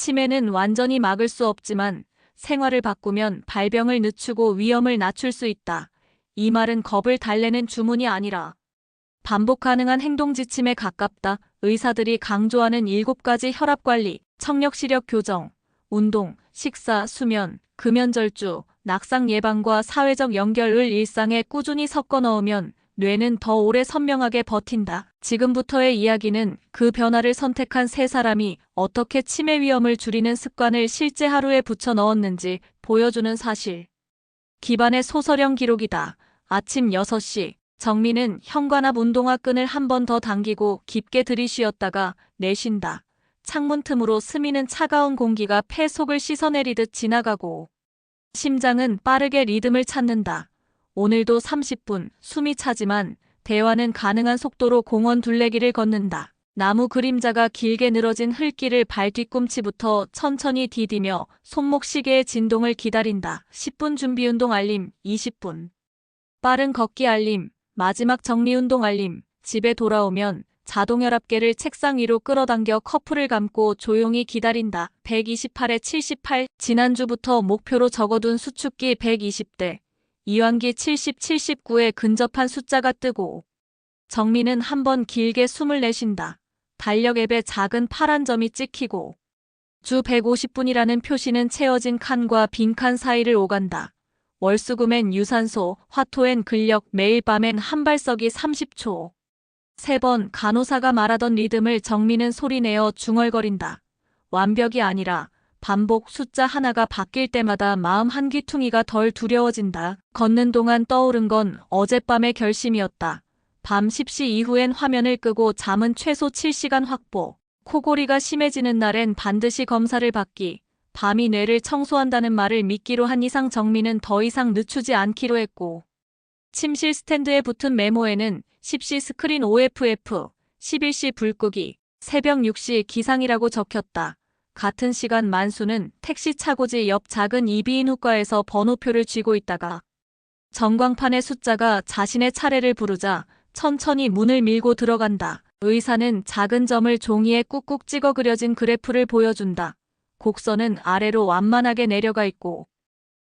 치매는 완전히 막을 수 없지만 생활을 바꾸면 발병을 늦추고 위험을 낮출 수 있다. 이 말은 겁을 달래는 주문이 아니라 반복 가능한 행동 지침에 가깝다. 의사들이 강조하는 7가지 혈압관리, 청력시력 교정, 운동, 식사, 수면, 금연절주, 낙상 예방과 사회적 연결을 일상에 꾸준히 섞어 넣으면 뇌는 더 오래 선명하게 버틴다. 지금부터의 이야기는 그 변화를 선택한 세 사람이 어떻게 치매 위험을 줄이는 습관을 실제 하루에 붙여 넣었는지 보여주는 사실. 기반의 소설형 기록이다. 아침 6시. 정민은 현관 앞 운동화 끈을 한 번 더 당기고 깊게 들이쉬었다가 내쉰다. 창문 틈으로 스미는 차가운 공기가 폐 속을 씻어내리듯 지나가고 심장은 빠르게 리듬을 찾는다. 오늘도 30분, 숨이 차지만 대화는 가능한 속도로 공원 둘레길을 걷는다. 나무 그림자가 길게 늘어진 흙길을 발 뒤꿈치부터 천천히 디디며 손목 시계의 진동을 기다린다. 10분 준비운동 알림, 20분. 빠른 걷기 알림, 마지막 정리운동 알림. 집에 돌아오면 자동혈압계를 책상 위로 끌어당겨 커플을 감고 조용히 기다린다. 128에 78. 지난주부터 목표로 적어둔 수축기 120대. 이완기 70, 79에 근접한 숫자가 뜨고 정민은 한번 길게 숨을 내쉰다. 달력 앱에 작은 파란 점이 찍히고 주 150분이라는 표시는 채워진 칸과 빈 칸 사이를 오간다. 월수금엔 유산소, 화토엔 근력, 매일 밤엔 한발서기 30초. 3번 간호사가 말하던 리듬을 정민은 소리내어 중얼거린다. 완벽이 아니라 반복 숫자 하나가 바뀔 때마다 마음 한 귀퉁이가 덜 두려워진다. 걷는 동안 떠오른 건 어젯밤의 결심이었다. 밤 10시 이후엔 화면을 끄고 잠은 최소 7시간 확보. 코골이가 심해지는 날엔 반드시 검사를 받기. 밤이 뇌를 청소한다는 말을 믿기로 한 이상 정민은 더 이상 늦추지 않기로 했고 침실 스탠드에 붙은 메모에는 10시 스크린 OFF, 11시 불 끄기, 새벽 6시 기상이라고 적혔다. 같은 시간 만수는 택시 차고지 옆 작은 이비인후과에서 번호표를 쥐고 있다가 전광판의 숫자가 자신의 차례를 부르자 천천히 문을 밀고 들어간다. 의사는 작은 점을 종이에 꾹꾹 찍어 그려진 그래프를 보여준다. 곡선은 아래로 완만하게 내려가 있고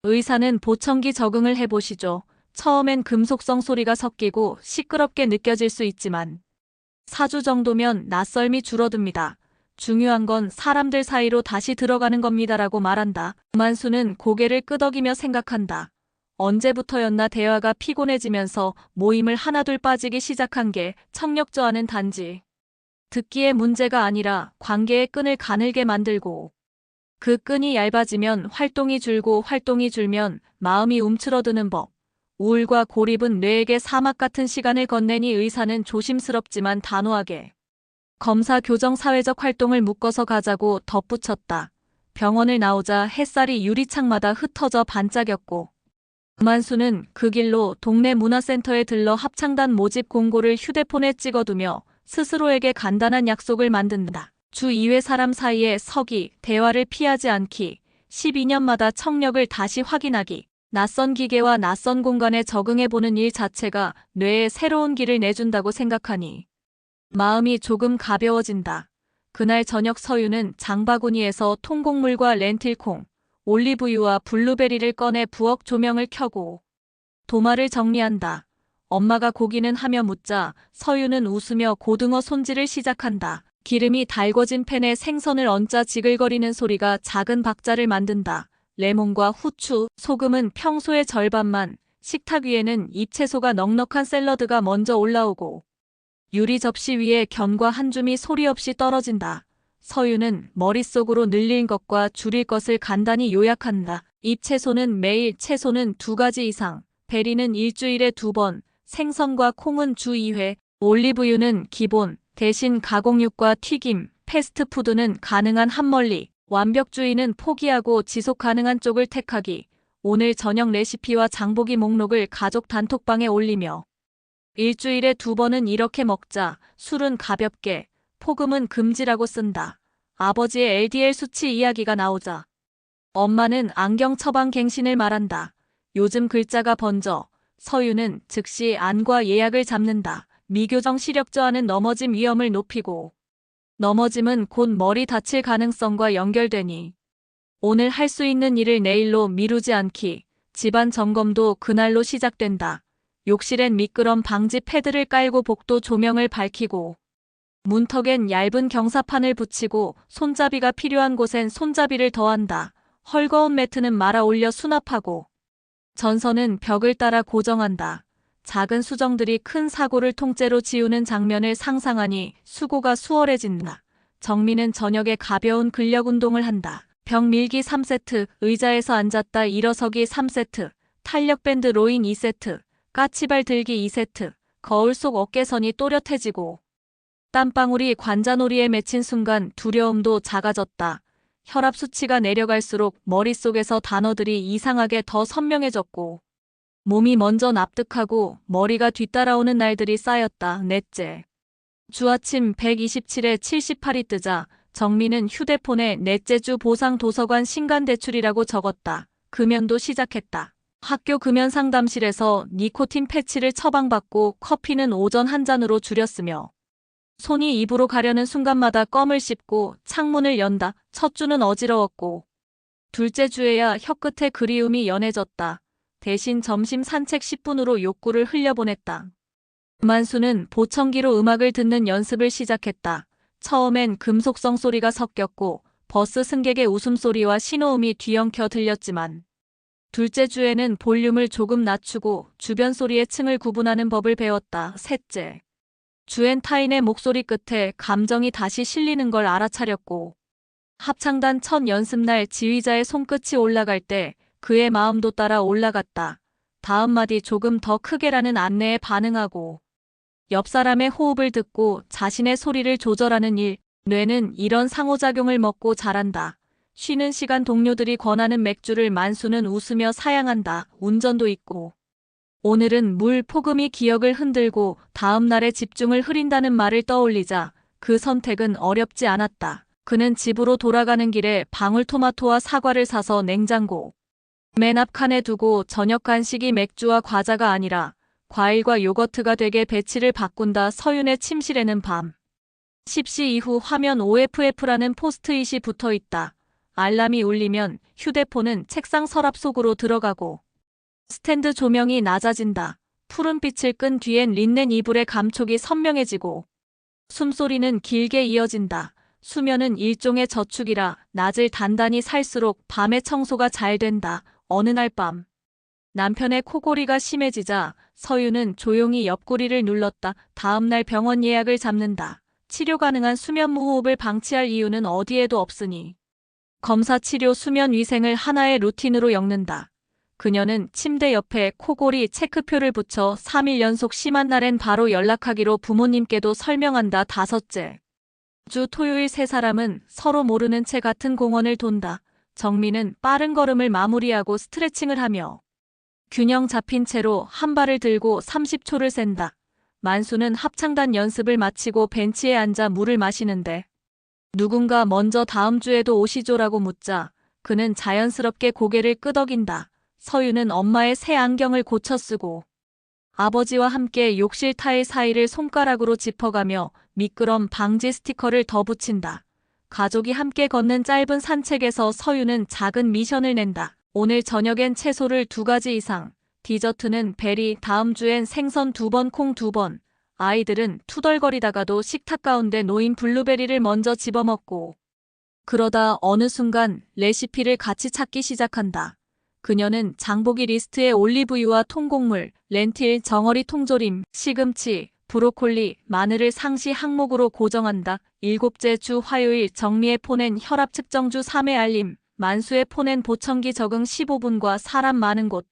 의사는 보청기 적응을 해보시죠. 처음엔 금속성 소리가 섞이고 시끄럽게 느껴질 수 있지만 4주 정도면 낯설미 줄어듭니다. 중요한 건 사람들 사이로 다시 들어가는 겁니다라고 말한다. 만수는 고개를 끄덕이며 생각한다. 언제부터였나 대화가 피곤해지면서 모임을 하나둘 빠지기 시작한 게 청력저하는 단지 듣기의 문제가 아니라 관계의 끈을 가늘게 만들고 그 끈이 얇아지면 활동이 줄고 활동이 줄면 마음이 움츠러드는 법. 우울과 고립은 뇌에게 사막 같은 시간을 건네니 의사는 조심스럽지만 단호하게 검사 교정 사회적 활동을 묶어서 가자고 덧붙였다. 병원을 나오자 햇살이 유리창마다 흩어져 반짝였고 만수는 그 길로 동네 문화센터에 들러 합창단 모집 공고를 휴대폰에 찍어두며 스스로에게 간단한 약속을 만든다. 주 2회 사람 사이에 서기, 대화를 피하지 않기, 12년마다 청력을 다시 확인하기, 낯선 기계와 낯선 공간에 적응해보는 일 자체가 뇌에 새로운 길을 내준다고 생각하니 마음이 조금 가벼워진다. 그날 저녁 서유는 장바구니에서 통곡물과 렌틸콩, 올리브유와 블루베리를 꺼내 부엌 조명을 켜고 도마를 정리한다. 엄마가 고기는 하며 묻자 서유는 웃으며 고등어 손질을 시작한다. 기름이 달궈진 팬에 생선을 얹자 지글거리는 소리가 작은 박자를 만든다. 레몬과 후추, 소금은 평소의 절반만, 식탁 위에는 잎채소가 넉넉한 샐러드가 먼저 올라오고 유리 접시 위에 견과 한 줌이 소리 없이 떨어진다. 서유는 머릿속으로 늘릴 것과 줄일 것을 간단히 요약한다. 잎채소는 매일, 채소는 2가지 이상, 베리는 일주일에 2번, 생선과 콩은 주 2회, 올리브유는 기본, 대신 가공육과 튀김, 패스트푸드는 가능한 한 멀리, 완벽주의는 포기하고 지속 가능한 쪽을 택하기, 오늘 저녁 레시피와 장보기 목록을 가족 단톡방에 올리며 일주일에 2번은 이렇게 먹자, 술은 가볍게, 폭음은 금지라고 쓴다. 아버지의 LDL 수치 이야기가 나오자 엄마는 안경 처방 갱신을 말한다. 요즘 글자가 번져 서유는 즉시 안과 예약을 잡는다. 미교정 시력 저하는 넘어짐 위험을 높이고 넘어짐은 곧 머리 다칠 가능성과 연결되니 오늘 할 수 있는 일을 내일로 미루지 않기. 집안 점검도 그날로 시작된다. 욕실엔 미끄럼 방지 패드를 깔고 복도 조명을 밝히고 문턱엔 얇은 경사판을 붙이고 손잡이가 필요한 곳엔 손잡이를 더한다. 헐거운 매트는 말아 올려 수납하고 전선은 벽을 따라 고정한다. 작은 수정들이 큰 사고를 통째로 지우는 장면을 상상하니 수고가 수월해진다. 정민은 저녁에 가벼운 근력 운동을 한다. 벽 밀기 3세트, 의자에서 앉았다 일어서기 3세트, 탄력밴드 로잉 2세트, 까치발 들기 2세트, 거울 속 어깨선이 또렷해지고 땀방울이 관자놀이에 맺힌 순간 두려움도 작아졌다. 혈압 수치가 내려갈수록 머릿속에서 단어들이 이상하게 더 선명해졌고 몸이 먼저 납득하고 머리가 뒤따라오는 날들이 쌓였다. 넷째. 주 아침 127에 78이 뜨자 정민은 휴대폰에 넷째 주 보상 도서관 신간 대출이라고 적었다. 금연도 시작했다. 학교 금연 상담실에서 니코틴 패치를 처방받고 커피는 오전 한 잔으로 줄였으며 손이 입으로 가려는 순간마다 껌을 씹고 창문을 연다. 첫 주는 어지러웠고 둘째 주에야 혀끝에 그리움이 연해졌다. 대신 점심 산책 10분으로 욕구를 흘려보냈다. 만수는 보청기로 음악을 듣는 연습을 시작했다. 처음엔 금속성 소리가 섞였고 버스 승객의 웃음소리와 신호음이 뒤엉켜 들렸지만 둘째 주에는 볼륨을 조금 낮추고 주변 소리의 층을 구분하는 법을 배웠다. 셋째. 주엔 타인의 목소리 끝에 감정이 다시 실리는 걸 알아차렸고 합창단 첫 연습날 지휘자의 손끝이 올라갈 때 그의 마음도 따라 올라갔다. 다음 마디 조금 더 크게라는 안내에 반응하고 옆 사람의 호흡을 듣고 자신의 소리를 조절하는 일. 뇌는 이런 상호작용을 먹고 자란다. 쉬는 시간 동료들이 권하는 맥주를 만수는 웃으며 사양한다. 운전도 있고 오늘은 물 폭음이 기억을 흔들고 다음 날의 집중을 흐린다는 말을 떠올리자 그 선택은 어렵지 않았다. 그는 집으로 돌아가는 길에 방울토마토와 사과를 사서 냉장고 맨 앞 칸에 두고 저녁 간식이 맥주와 과자가 아니라 과일과 요거트가 되게 배치를 바꾼다. 서윤의 침실에는 밤 10시 이후 화면 OFF라는 포스트잇이 붙어 있다. 알람이 울리면 휴대폰은 책상 서랍 속으로 들어가고 스탠드 조명이 낮아진다. 푸른 빛을 끈 뒤엔 린넨 이불의 감촉이 선명해지고 숨소리는 길게 이어진다. 수면은 일종의 저축이라 낮을 단단히 살수록 밤의 청소가 잘 된다. 어느 날 밤 남편의 코골이가 심해지자 서윤은 조용히 옆구리를 눌렀다. 다음 날 병원 예약을 잡는다. 치료 가능한 수면 무호흡을 방치할 이유는 어디에도 없으니 검사 치료 수면 위생을 하나의 루틴으로 엮는다. 그녀는 침대 옆에 코골이 체크표를 붙여 3일 연속 심한 날엔 바로 연락하기로 부모님께도 설명한다. 다섯째. 주 토요일 세 사람은 서로 모르는 채 같은 공원을 돈다. 정민은 빠른 걸음을 마무리하고 스트레칭을 하며 균형 잡힌 채로 한 발을 들고 30초를 센다. 만수는 합창단 연습을 마치고 벤치에 앉아 물을 마시는데 누군가 먼저 다음 주에도 오시죠라고 묻자 그는 자연스럽게 고개를 끄덕인다. 서윤은 엄마의 새 안경을 고쳐 쓰고 아버지와 함께 욕실 타일 사이를 손가락으로 짚어가며 미끄럼 방지 스티커를 더 붙인다. 가족이 함께 걷는 짧은 산책에서 서윤은 작은 미션을 낸다. 오늘 저녁엔 채소를 2가지 이상, 디저트는 베리, 다음 주엔 생선 2번, 콩 2번. 아이들은 투덜거리다가도 식탁 가운데 놓인 블루베리를 먼저 집어먹고 그러다 어느 순간 레시피를 같이 찾기 시작한다. 그녀는 장보기 리스트에 올리브유와 통곡물, 렌틸, 정어리 통조림, 시금치, 브로콜리, 마늘을 상시 항목으로 고정한다. 7째 주 화요일 정미의 폰엔 혈압 측정 주 3회 알림, 만수의 폰엔 보청기 적응 15분과 사람 많은 곳,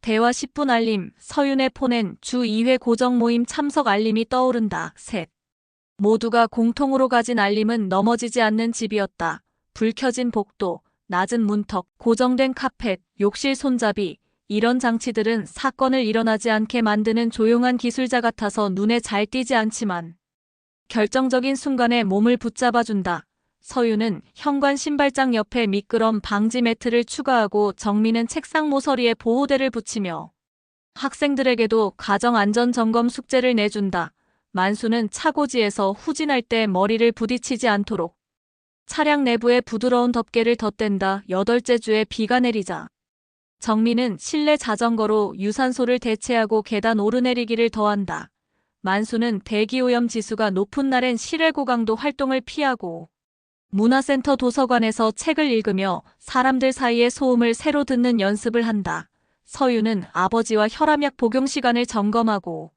대화 10분 알림, 서윤의 폰엔 주 2회 고정 모임 참석 알림이 떠오른다. 셋. 모두가 공통으로 가진 알림은 넘어지지 않는 집이었다. 불 켜진 복도, 낮은 문턱, 고정된 카펫, 욕실 손잡이, 이런 장치들은 사건을 일어나지 않게 만드는 조용한 기술자 같아서 눈에 잘 띄지 않지만 결정적인 순간에 몸을 붙잡아준다. 서윤은 현관 신발장 옆에 미끄럼 방지 매트를 추가하고 정민은 책상 모서리에 보호대를 붙이며 학생들에게도 가정 안전 점검 숙제를 내준다. 만수는 차고지에서 후진할 때 머리를 부딪히지 않도록 차량 내부에 부드러운 덮개를 덧댄다. 8째 주에 비가 내리자 정민은 실내 자전거로 유산소를 대체하고 계단 오르내리기를 더한다. 만수는 대기오염 지수가 높은 날엔 실외 고강도 활동을 피하고 문화센터 도서관에서 책을 읽으며 사람들 사이의 소음을 새로 듣는 연습을 한다. 서유는 아버지와 혈압약 복용 시간을 점검하고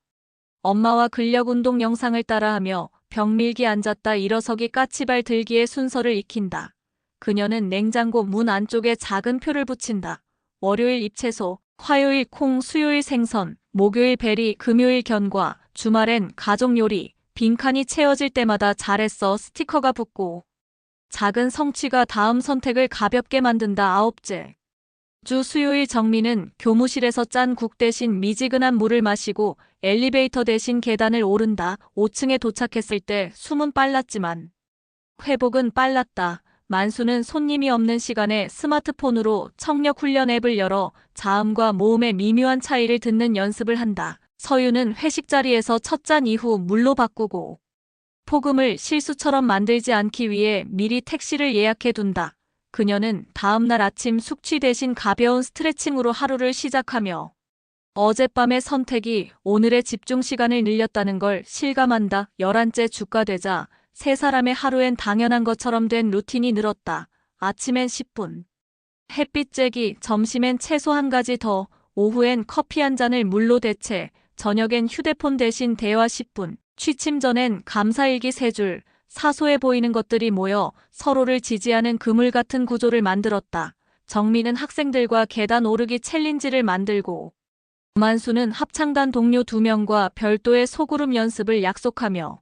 엄마와 근력 운동 영상을 따라하며 벽밀기 앉았다 일어서기 까치발 들기의 순서를 익힌다. 그녀는 냉장고 문 안쪽에 작은 표를 붙인다. 월요일 잎채소, 화요일 콩, 수요일 생선, 목요일 베리, 금요일 견과, 주말엔 가족 요리, 빈칸이 채워질 때마다 잘했어 스티커가 붙고 작은 성취가 다음 선택을 가볍게 만든다. 9째 주 수요일 정민은 교무실에서 짠 국 대신 미지근한 물을 마시고 엘리베이터 대신 계단을 오른다. 5층에 도착했을 때 숨은 빨랐지만 회복은 빨랐다. 만수는 손님이 없는 시간에 스마트폰으로 청력 훈련 앱을 열어 자음과 모음의 미묘한 차이를 듣는 연습을 한다. 서유는 회식 자리에서 첫 잔 이후 물로 바꾸고 폭음을 실수처럼 만들지 않기 위해 미리 택시를 예약해 둔다. 그녀는 다음날 아침 숙취 대신 가벼운 스트레칭으로 하루를 시작하며 어젯밤의 선택이 오늘의 집중 시간을 늘렸다는 걸 실감한다. 11째 주가 되자 세 사람의 하루엔 당연한 것처럼 된 루틴이 늘었다. 아침엔 10분 햇빛 쬐기, 점심엔 채소 한 가지 더, 오후엔 커피 한 잔을 물로 대체, 저녁엔 휴대폰 대신 대화 10분, 취침 전엔 감사일기 3줄, 사소해 보이는 것들이 모여 서로를 지지하는 그물 같은 구조를 만들었다. 정민은 학생들과 계단 오르기 챌린지를 만들고 만수는 합창단 동료 2명과 별도의 소그룹 연습을 약속하며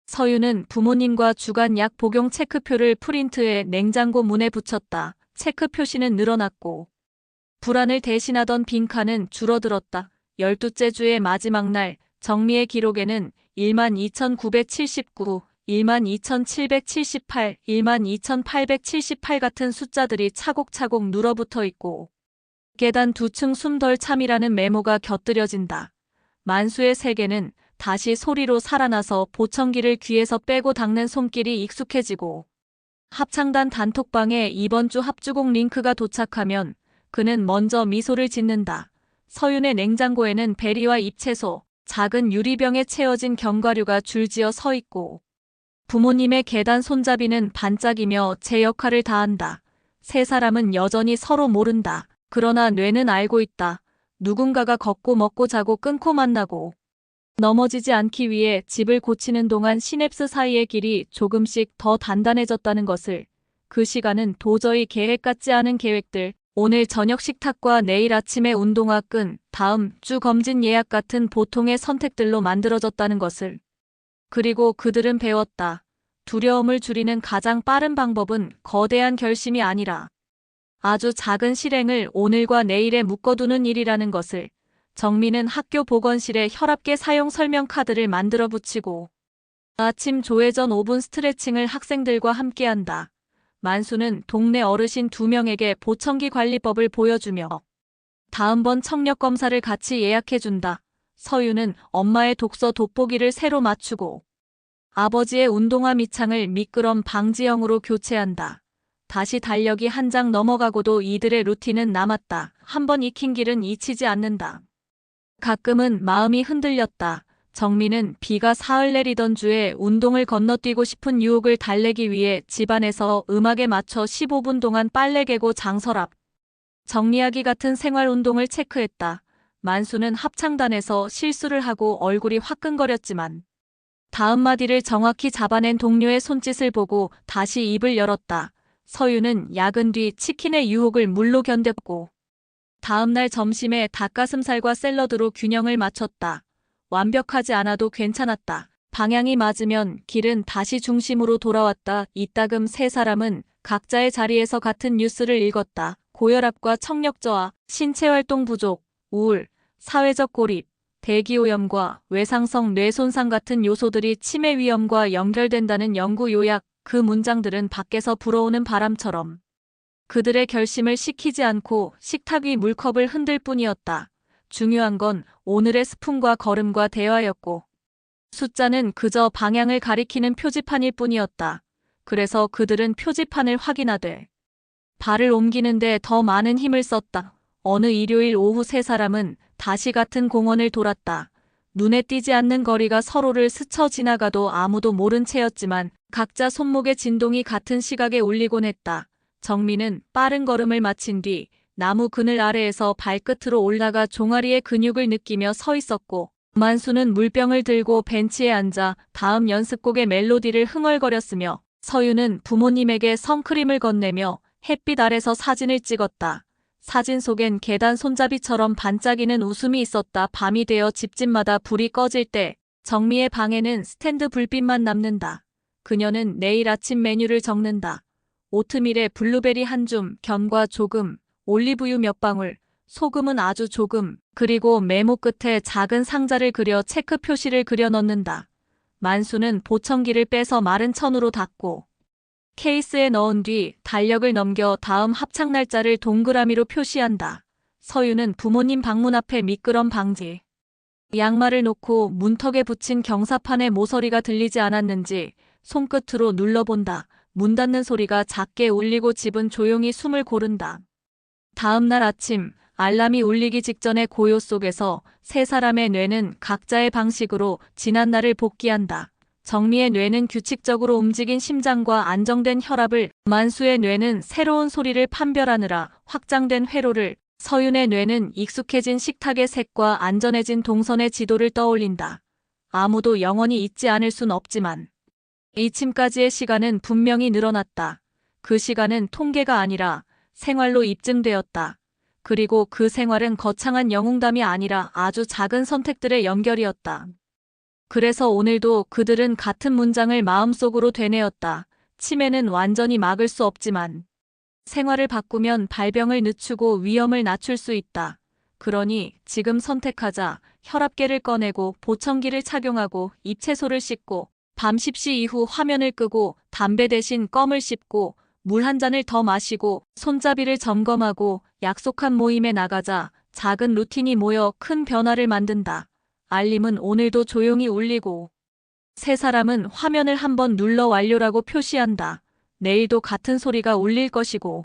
서유는 부모님과 주간 약 복용 체크표를 프린트해 냉장고 문에 붙였다. 체크 표시는 늘어났고 불안을 대신하던 빈칸은 줄어들었다. 12째 주의 마지막 날 정미의 기록에는 12,979, 12,778, 12,878 같은 숫자들이 차곡차곡 눌어붙어 있고 계단 2층 숨 덜 참이라는 메모가 곁들여진다. 만수의 세계는 다시 소리로 살아나서 보청기를 귀에서 빼고 닦는 손길이 익숙해지고 합창단 단톡방에 이번 주 합주곡 링크가 도착하면 그는 먼저 미소를 짓는다. 서윤의 냉장고에는 베리와 잎채소, 작은 유리병에 채워진 견과류가 줄지어 서 있고 부모님의 계단 손잡이는 반짝이며 제 역할을 다한다. 세 사람은 여전히 서로 모른다. 그러나 뇌는 알고 있다. 누군가가 걷고 먹고 자고 끊고 만나고 넘어지지 않기 위해 집을 고치는 동안 시냅스 사이의 길이 조금씩 더 단단해졌다는 것을. 그 시간은 도저히 계획 같지 않은 계획들, 오늘 저녁 식탁과 내일 아침의 운동화 끈, 다음 주 검진 예약 같은 보통의 선택들로 만들어졌다는 것을. 그리고 그들은 배웠다. 두려움을 줄이는 가장 빠른 방법은 거대한 결심이 아니라 아주 작은 실행을 오늘과 내일에 묶어두는 일이라는 것을. 정민은 학교 보건실에 혈압계 사용 설명 카드를 만들어 붙이고 아침 조회 전 5분 스트레칭을 학생들과 함께한다. 만수는 동네 어르신 2명에게 보청기 관리법을 보여주며 다음번 청력 검사를 같이 예약해준다. 서유는 엄마의 독서 돋보기를 새로 맞추고 아버지의 운동화 밑창을 미끄럼 방지형으로 교체한다. 다시 달력이 한 장 넘어가고도 이들의 루틴은 남았다. 한번 익힌 길은 잊히지 않는다. 가끔은 마음이 흔들렸다. 정민은 비가 사흘 내리던 주에 운동을 건너뛰고 싶은 유혹을 달래기 위해 집안에서 음악에 맞춰 15분 동안 빨래 개고 장서랍 정리하기 같은 생활 운동을 체크했다. 만수는 합창단에서 실수를 하고 얼굴이 화끈거렸지만 다음 마디를 정확히 잡아낸 동료의 손짓을 보고 다시 입을 열었다. 서유는 야근 뒤 치킨의 유혹을 물로 견뎠고 다음날 점심에 닭가슴살과 샐러드로 균형을 맞췄다. 완벽하지 않아도 괜찮았다. 방향이 맞으면 길은 다시 중심으로 돌아왔다. 이따금 세 사람은 각자의 자리에서 같은 뉴스를 읽었다. 고혈압과 청력 저하, 신체활동 부족, 우울, 사회적 고립, 대기오염과 외상성 뇌 손상 같은 요소들이 치매 위험과 연결된다는 연구 요약. 그 문장들은 밖에서 불어오는 바람처럼 그들의 결심을 식히지 않고 식탁 위 물컵을 흔들 뿐이었다. 중요한 건 오늘의 스푼과 걸음과 대화였고 숫자는 그저 방향을 가리키는 표지판일 뿐이었다. 그래서 그들은 표지판을 확인하되 발을 옮기는데 더 많은 힘을 썼다. 어느 일요일 오후 세 사람은 다시 같은 공원을 돌았다. 눈에 띄지 않는 거리가 서로를 스쳐 지나가도 아무도 모른 채였지만 각자 손목의 진동이 같은 시각에 울리곤 했다. 정민은 빠른 걸음을 마친 뒤 나무 그늘 아래에서 발끝으로 올라가 종아리의 근육을 느끼며 서 있었고, 만수는 물병을 들고 벤치에 앉아 다음 연습곡의 멜로디를 흥얼거렸으며, 서유는 부모님에게 선크림을 건네며 햇빛 아래서 사진을 찍었다. 사진 속엔 계단 손잡이처럼 반짝이는 웃음이 있었다. 밤이 되어 집집마다 불이 꺼질 때 정미의 방에는 스탠드 불빛만 남는다. 그녀는 내일 아침 메뉴를 적는다. 오트밀에 블루베리 한 줌, 견과 조금, 올리브유 몇 방울, 소금은 아주 조금, 그리고 메모 끝에 작은 상자를 그려 체크 표시를 그려 넣는다. 만수는 보청기를 빼서 마른 천으로 닦고 케이스에 넣은 뒤 달력을 넘겨 다음 합창 날짜를 동그라미로 표시한다. 서유는 부모님 방문 앞에 미끄럼 방지 양말을 놓고 문턱에 붙인 경사판에 모서리가 들리지 않았는지 손끝으로 눌러본다. 문 닫는 소리가 작게 울리고 집은 조용히 숨을 고른다. 다음 날 아침 알람이 울리기 직전의 고요 속에서 세 사람의 뇌는 각자의 방식으로 지난 날을 복귀한다. 정미의 뇌는 규칙적으로 움직인 심장과 안정된 혈압을, 만수의 뇌는 새로운 소리를 판별하느라 확장된 회로를, 서윤의 뇌는 익숙해진 식탁의 색과 안전해진 동선의 지도를 떠올린다. 아무도 영원히 잊지 않을 순 없지만 이침까지의 시간은 분명히 늘어났다. 그 시간은 통계가 아니라 생활로 입증되었다. 그리고 그 생활은 거창한 영웅담이 아니라 아주 작은 선택들의 연결이었다. 그래서 오늘도 그들은 같은 문장을 마음속으로 되뇌었다. 치매는 완전히 막을 수 없지만 생활을 바꾸면 발병을 늦추고 위험을 낮출 수 있다. 그러니 지금 선택하자. 혈압계를 꺼내고 보청기를 착용하고 잎채소를 씻고 밤 10시 이후 화면을 끄고 담배 대신 껌을 씹고 물 한 잔을 더 마시고 손잡이를 점검하고 약속한 모임에 나가자. 작은 루틴이 모여 큰 변화를 만든다. 알림은 오늘도 조용히 울리고 세 사람은 화면을 한번 눌러 완료라고 표시한다. 내일도 같은 소리가 울릴 것이고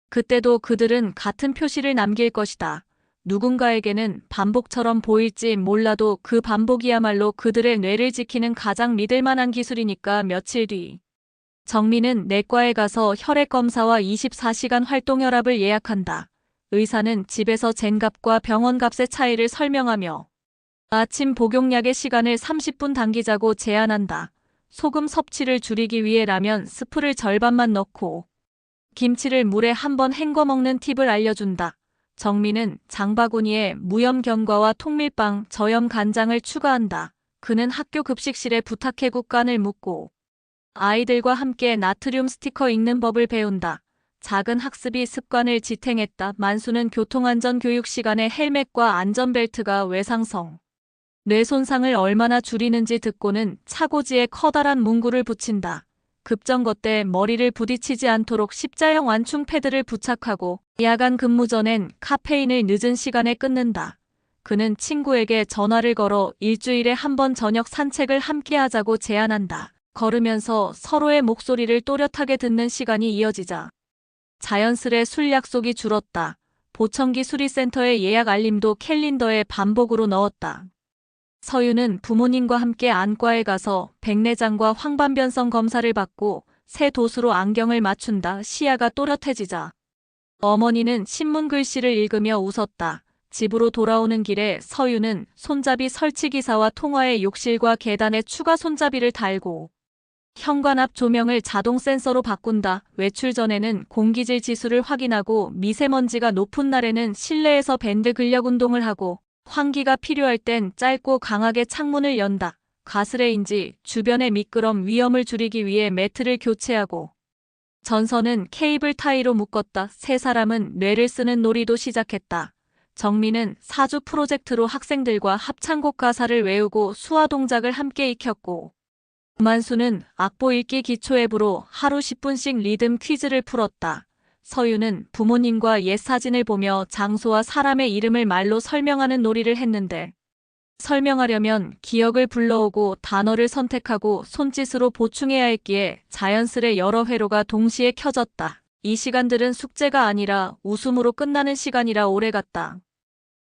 그때도 그들은 같은 표시를 남길 것이다. 누군가에게는 반복처럼 보일지 몰라도 그 반복이야말로 그들의 뇌를 지키는 가장 믿을만한 기술이니까. 며칠 뒤 정민은 내과에 가서 혈액 검사와 24시간 활동 혈압을 예약한다. 의사는 집에서 잰 값과 병원 값의 차이를 설명하며 아침 복용약의 시간을 30분 당기자고 제안한다. 소금 섭취를 줄이기 위해 라면 스프를 절반만 넣고 김치를 물에 한번 헹궈 먹는 팁을 알려준다. 정민은 장바구니에 무염 견과와 통밀빵, 저염 간장을 추가한다. 그는 학교 급식실에 부탁해 국간을 묻고 아이들과 함께 나트륨 스티커 읽는 법을 배운다. 작은 학습이 습관을 지탱했다. 만수는 교통안전 교육 시간에 헬멧과 안전벨트가 외상성 뇌 손상을 얼마나 줄이는지 듣고는 차고지에 커다란 문구를 붙인다. 급정거 때 머리를 부딪히지 않도록 십자형 완충 패드를 부착하고 야간 근무 전엔 카페인을 늦은 시간에 끊는다. 그는 친구에게 전화를 걸어 일주일에 한 번 저녁 산책을 함께 하자고 제안한다. 걸으면서 서로의 목소리를 또렷하게 듣는 시간이 이어지자 자연스레 술 약속이 줄었다. 보청기 수리센터의 예약 알림도 캘린더에 반복으로 넣었다. 서유는 부모님과 함께 안과에 가서 백내장과 황반변성 검사를 받고 새 도수로 안경을 맞춘다. 시야가 또렷해지자 어머니는 신문 글씨를 읽으며 웃었다. 집으로 돌아오는 길에 서유는 손잡이 설치기사와 통화에 욕실과 계단에 추가 손잡이를 달고 현관 앞 조명을 자동 센서로 바꾼다. 외출 전에는 공기질 지수를 확인하고 미세먼지가 높은 날에는 실내에서 밴드 근력 운동을 하고 환기가 필요할 땐 짧고 강하게 창문을 연다. 가스레인지, 주변의 미끄럼 위험을 줄이기 위해 매트를 교체하고 전선은 케이블 타이로 묶었다. 세 사람은 뇌를 쓰는 놀이도 시작했다. 정민은 사주 프로젝트로 학생들과 합창곡 가사를 외우고 수화 동작을 함께 익혔고 만수는 악보 읽기 기초 앱으로 하루 10분씩 리듬 퀴즈를 풀었다. 서유는 부모님과 옛 사진을 보며 장소와 사람의 이름을 말로 설명하는 놀이를 했는데 설명하려면 기억을 불러오고 단어를 선택하고 손짓으로 보충해야 했기에 자연스레 여러 회로가 동시에 켜졌다. 이 시간들은 숙제가 아니라 웃음으로 끝나는 시간이라 오래갔다.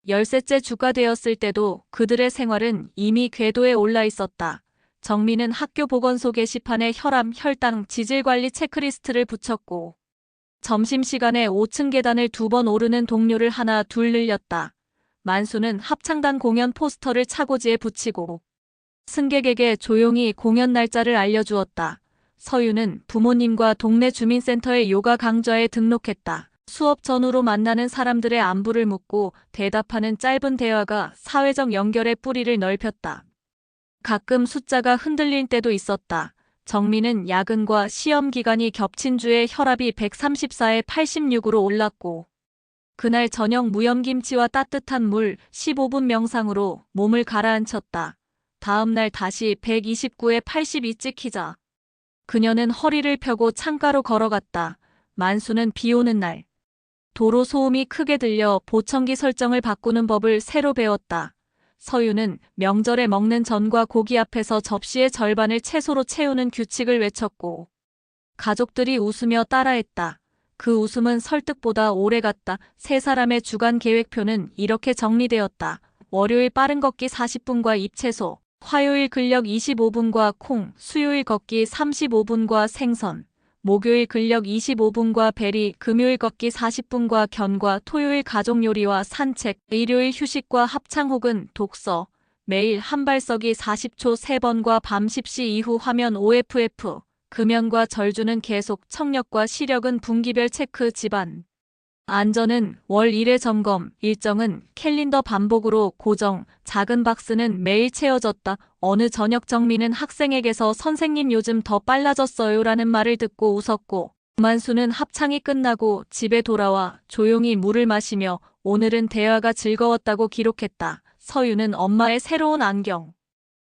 열셋째 주가 되었을 때도 그들의 생활은 이미 궤도에 올라 있었다. 정민은 학교 보건소 게시판에 혈압, 혈당, 지질관리 체크리스트를 붙였고 점심시간에 5층 계단을 2번 오르는 동료를 하나 둘 늘렸다. 만수는 합창단 공연 포스터를 차고지에 붙이고 승객에게 조용히 공연 날짜를 알려주었다. 서유는 부모님과 동네 주민센터의 요가 강좌에 등록했다. 수업 전후로 만나는 사람들의 안부를 묻고 대답하는 짧은 대화가 사회적 연결의 뿌리를 넓혔다. 가끔 숫자가 흔들릴 때도 있었다. 정민은 야근과 시험 기간이 겹친 주에 혈압이 134에 86으로 올랐고 그날 저녁 무염김치와 따뜻한 물 15분 명상으로 몸을 가라앉혔다. 다음 날 다시 129에 82 찍히자 그녀는 허리를 펴고 창가로 걸어갔다. 만수는 비 오는 날 도로 소음이 크게 들려 보청기 설정을 바꾸는 법을 새로 배웠다. 서유는 명절에 먹는 전과 고기 앞에서 접시의 절반을 채소로 채우는 규칙을 외쳤고 가족들이 웃으며 따라했다. 그 웃음은 설득보다 오래갔다. 세 사람의 주간 계획표는 이렇게 정리되었다. 월요일 빠른 걷기 40분과 잎채소, 화요일 근력 25분과 콩, 수요일 걷기 35분과 생선, 목요일 근력 25분과 베리, 금요일 걷기 40분과 견과, 토요일 가족 요리와 산책, 일요일 휴식과 합창 혹은 독서, 매일 한발서기 40초 3번과 밤 10시 이후 화면 OFF, 금연과 절주는 계속, 청력과 시력은 분기별 체크, 집안 안전은 월 1회 점검, 일정은 캘린더 반복으로 고정, 작은 박스는 매일 채워졌다. 어느 저녁 정민은 학생에게서 선생님 요즘 더 빨라졌어요 라는 말을 듣고 웃었고 만수는 합창이 끝나고 집에 돌아와 조용히 물을 마시며 오늘은 대화가 즐거웠다고 기록했다. 서유는 엄마의 새로운 안경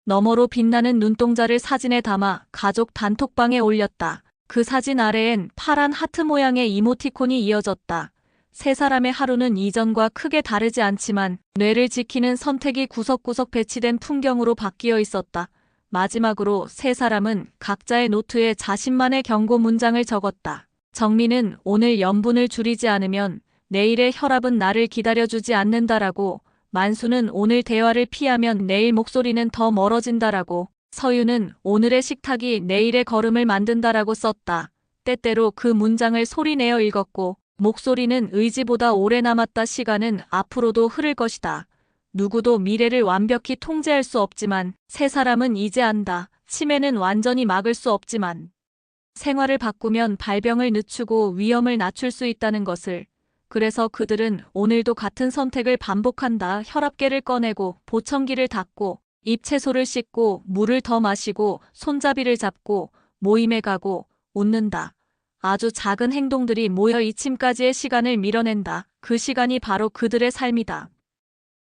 너머로 빛나는 눈동자를 사진에 담아 가족 단톡방에 올렸다. 그 사진 아래엔 파란 하트 모양의 이모티콘이 이어졌다. 세 사람의 하루는 이전과 크게 다르지 않지만 뇌를 지키는 선택이 구석구석 배치된 풍경으로 바뀌어 있었다. 마지막으로 세 사람은 각자의 노트에 자신만의 경고 문장을 적었다. 정민은 오늘 염분을 줄이지 않으면 내일의 혈압은 나를 기다려주지 않는다라고, 만수는 오늘 대화를 피하면 내일 목소리는 더 멀어진다라고, 서유는 오늘의 식탁이 내일의 걸음을 만든다라고 썼다. 때때로 그 문장을 소리내어 읽었고 목소리는 의지보다 오래 남았다. 시간은 앞으로도 흐를 것이다. 누구도 미래를 완벽히 통제할 수 없지만 세 사람은 이제 안다. 치매는 완전히 막을 수 없지만 생활을 바꾸면 발병을 늦추고 위험을 낮출 수 있다는 것을. 그래서 그들은 오늘도 같은 선택을 반복한다. 혈압계를 꺼내고 보청기를 닫고 잎채소를 씻고 물을 더 마시고 손잡이를 잡고 모임에 가고 웃는다. 아주 작은 행동들이 모여 이침까지의 시간을 밀어낸다. 그 시간이 바로 그들의 삶이다.